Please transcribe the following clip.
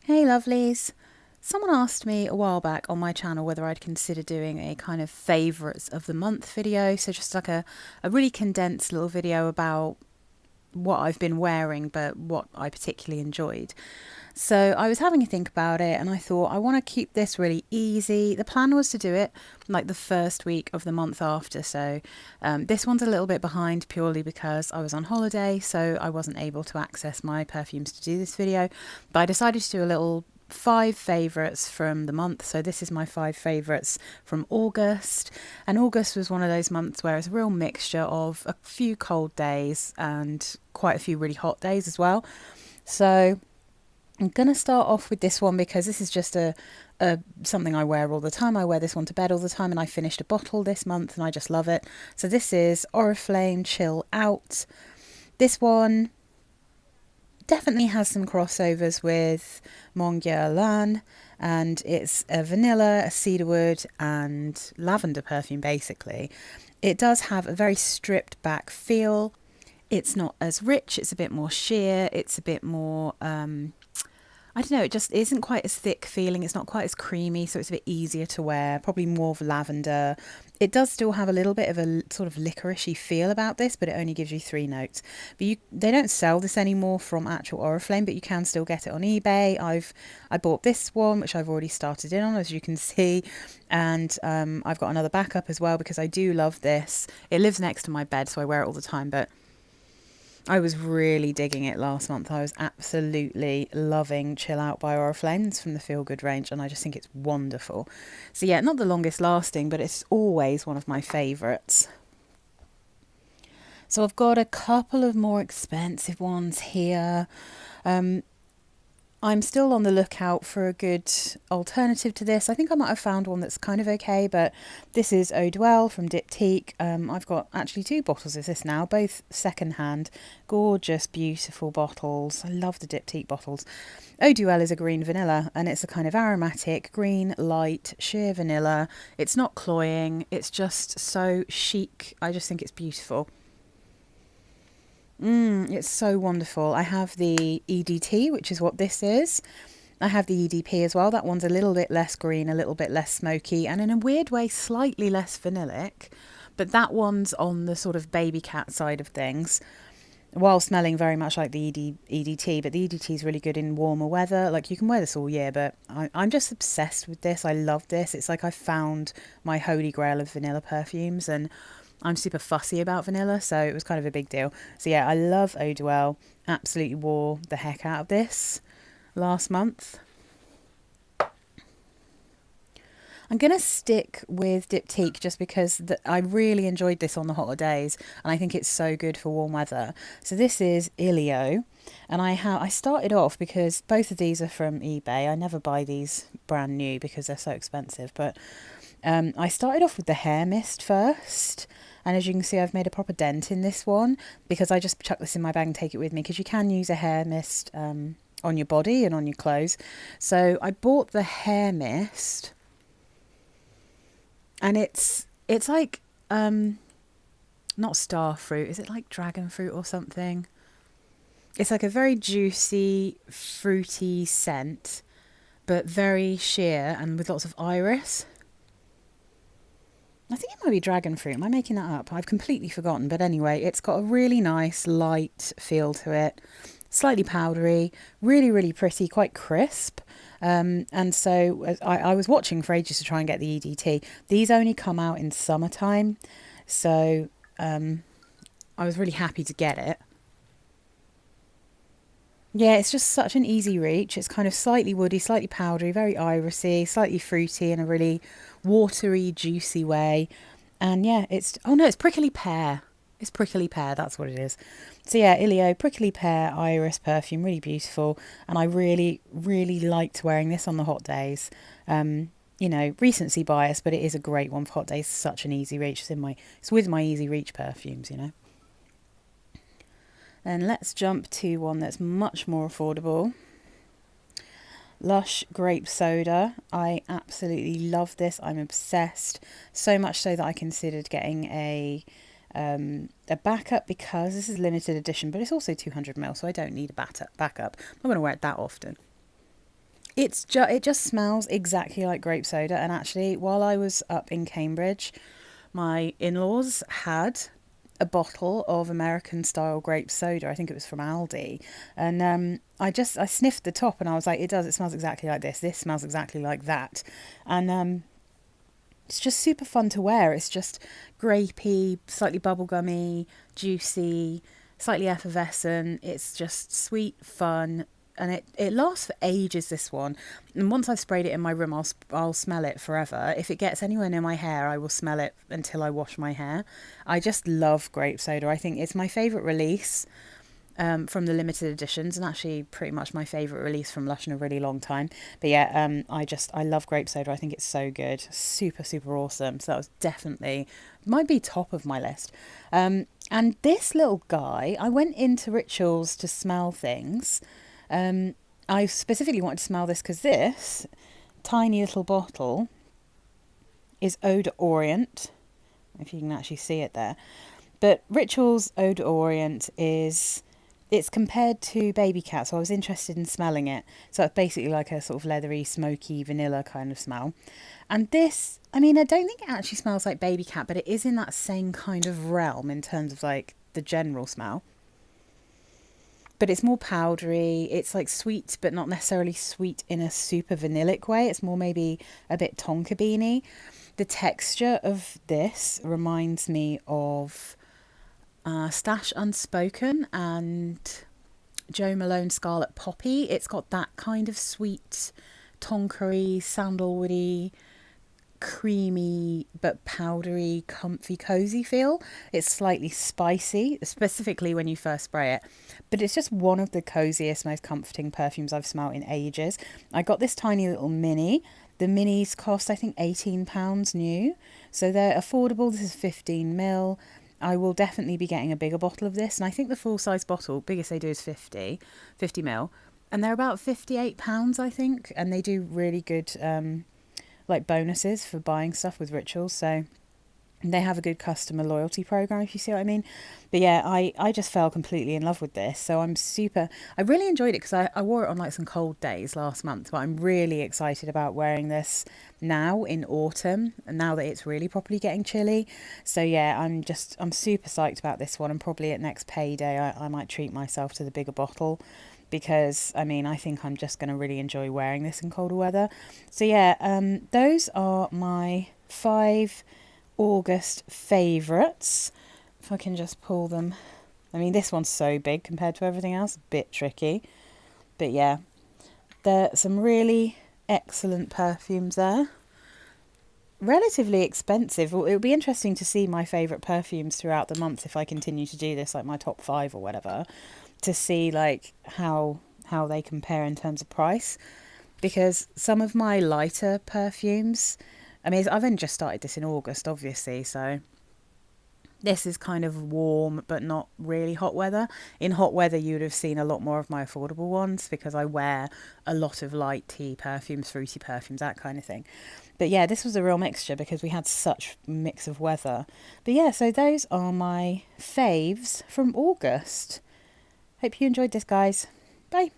Hey lovelies! Someone asked me a while back on my channel whether I'd consider doing a kind of favourites of the month video, so just like a really condensed little video about what I've been wearing but what I particularly enjoyed. So I was having a think about it and I thought I want to keep this really easy. The plan was to do it like the first week of the month after, so this one's a little bit behind purely because I was on holiday, so I wasn't able to access my perfumes to do this video, but I decided to do a little 5 favourites from the month. So this is my 5 favourites from August, and August was one of those months where it's a real mixture of a few cold days and quite a few really hot days as well. So I'm going to start off with this one because this is just a something I wear all the time. I wear this one to bed all the time, and I finished a bottle this month and I just love it. So this is Oriflame Chill Out. This one definitely has some crossovers with Mon Guerlain, and it's a vanilla, a cedarwood and lavender perfume basically. It does have a very stripped back feel. It's not as rich, it's a bit more sheer, it's a bit more I don't know, it just isn't quite as thick feeling. It's not quite as creamy, so it's a bit easier to wear. Probably more of lavender. It does still have a little bit of a sort of licoricey feel about this, but it only gives you 3 notes. But they don't sell this anymore from actual Oriflame, but you can still get it on eBay. I bought this one, which I've already started in on, as you can see, and I've got another backup as well because I do love this. It lives next to my bed, so I wear it all the time, but I was really digging it last month. I was absolutely loving Chill Out by Oriflame. It's from the Feel Good range, and I just think it's wonderful. So yeah, not the longest lasting, but it's always one of my favourites. So I've got a couple of more expensive ones here. I'm still on the lookout for a good alternative to this. I think I might have found one that's kind of okay, but this is Eau Duelle from Diptyque. I've got actually 2 bottles of this now, both second-hand. Gorgeous, beautiful bottles. I love the Diptyque bottles. Eau Duelle is a green vanilla, and it's a kind of aromatic, green, light, sheer vanilla. It's not cloying. It's just so chic. I just think it's beautiful. It's so wonderful. I have the EDT, which is what this is. I have the EDP as well. That one's a little bit less green, a little bit less smoky, and in a weird way, slightly less vanillic. But that one's on the sort of baby cat side of things, while smelling very much like the EDT. But the EDT is really good in warmer weather. Like, you can wear this all year, but I'm just obsessed with this. I love this. It's like I found my holy grail of vanilla perfumes, and I'm super fussy about vanilla, so it was kind of a big deal. So yeah, I love Eau Duelle. Absolutely wore the heck out of this last month. I'm going to stick with Diptyque just because I really enjoyed this on the hotter days, and I think it's so good for warm weather. So this is Ilio, and I started off because both of these are from eBay. I never buy these brand new because they're so expensive, but I started off with the hair mist first, and as you can see, I've made a proper dent in this one because I just chuck this in my bag and take it with me, because you can use a hair mist on your body and on your clothes. So I bought the hair mist, and it's like not star fruit, is it like dragon fruit or something? It's like a very juicy, fruity scent, but very sheer and with lots of iris. I think it might be dragon fruit. Am I making that up? I've completely forgotten. But anyway, it's got a really nice light feel to it. Slightly powdery, really, really pretty, quite crisp. And so I was watching for ages to try and get the EDT. These only come out in summertime. So I was really happy to get it. Yeah, it's just such an easy reach. It's kind of slightly woody, slightly powdery, very irisy, slightly fruity in a really watery, juicy way. And yeah, oh no, it's prickly pear. It's prickly pear, that's what it is. So yeah, Ilio, prickly pear, iris perfume, really beautiful. And I really, really liked wearing this on the hot days. You know, recency bias, but it is a great one for hot days. Such an easy reach. It's with my easy reach perfumes, you know. Then let's jump to one that's much more affordable. Lush Grape Soda. I absolutely love this. I'm obsessed. So much so that I considered getting a backup because this is limited edition, but it's also 200ml, so I don't need a backup. I'm not going to wear it that often. it just smells exactly like grape soda. And actually, while I was up in Cambridge, my in-laws had a bottle of American style grape soda. I think it was from Aldi. And I sniffed the top and I was like, it smells exactly like this. This smells exactly like that. And it's just super fun to wear. It's just grapey, slightly bubblegummy, juicy, slightly effervescent. It's just sweet, fun, and it lasts for ages, this one. And once I've sprayed it in my room, I'll smell it forever. If it gets anywhere near my hair, I will smell it until I wash my hair. I just love grape soda. I think it's my favourite release from the limited editions, and actually pretty much my favourite release from Lush in a really long time. But yeah, I love grape soda. I think it's so good. Super, super awesome. So that was definitely, might be top of my list. And this little guy, I went into Rituals to smell things. I specifically wanted to smell this because this tiny little bottle is Oudh Orient, if you can actually see it there. But Rituals Oudh Orient it's compared to Baby Cat, so I was interested in smelling it. So it's basically like a sort of leathery, smoky, vanilla kind of smell. And this, I mean, I don't think it actually smells like Baby Cat, but it is in that same kind of realm in terms of like the general smell. But it's more powdery. It's like sweet, but not necessarily sweet in a super vanillic way. It's more maybe a bit tonka beany. The texture of this reminds me of Stash Unspoken and Jo Malone Scarlet Poppy. It's got that kind of sweet, tonkery, sandalwoody, creamy but powdery, comfy, cozy feel. It's slightly spicy, specifically when you first spray it, but it's just one of the coziest, most comforting perfumes I've smelled in ages. I got this tiny little mini. The minis cost, I think, £18 new, so they're affordable. This is 15ml. I will definitely be getting a bigger bottle of this, and I think the full size bottle, biggest they do is 50ml, and they're about £58, I think, and they do really good like bonuses for buying stuff with Rituals, so they have a good customer loyalty program, if you see what I mean. But yeah, I just fell completely in love with this, so I really enjoyed it because I wore it on like some cold days last month, but I'm really excited about wearing this now in autumn, and now that it's really properly getting chilly. So yeah, I'm super psyched about this one, and probably at next payday I might treat myself to the bigger bottle, because I mean, I think I'm just going to really enjoy wearing this in colder weather. So yeah, those are my 5 August favourites. If I can just pull them. I mean, this one's so big compared to everything else, a bit tricky. But yeah, there are some really excellent perfumes there. Relatively expensive. It would be interesting to see my favourite perfumes throughout the month if I continue to do this, like my top 5 or whatever, to see like how they compare in terms of price. Because some of my lighter perfumes, I mean, I've only just started this in August, obviously, so this is kind of warm but not really hot weather. In hot weather, you would have seen a lot more of my affordable ones because I wear a lot of light tea perfumes, fruity perfumes, that kind of thing. But yeah, this was a real mixture because we had such a mix of weather. But yeah, so those are my faves from August. Hope you enjoyed this, guys. Bye.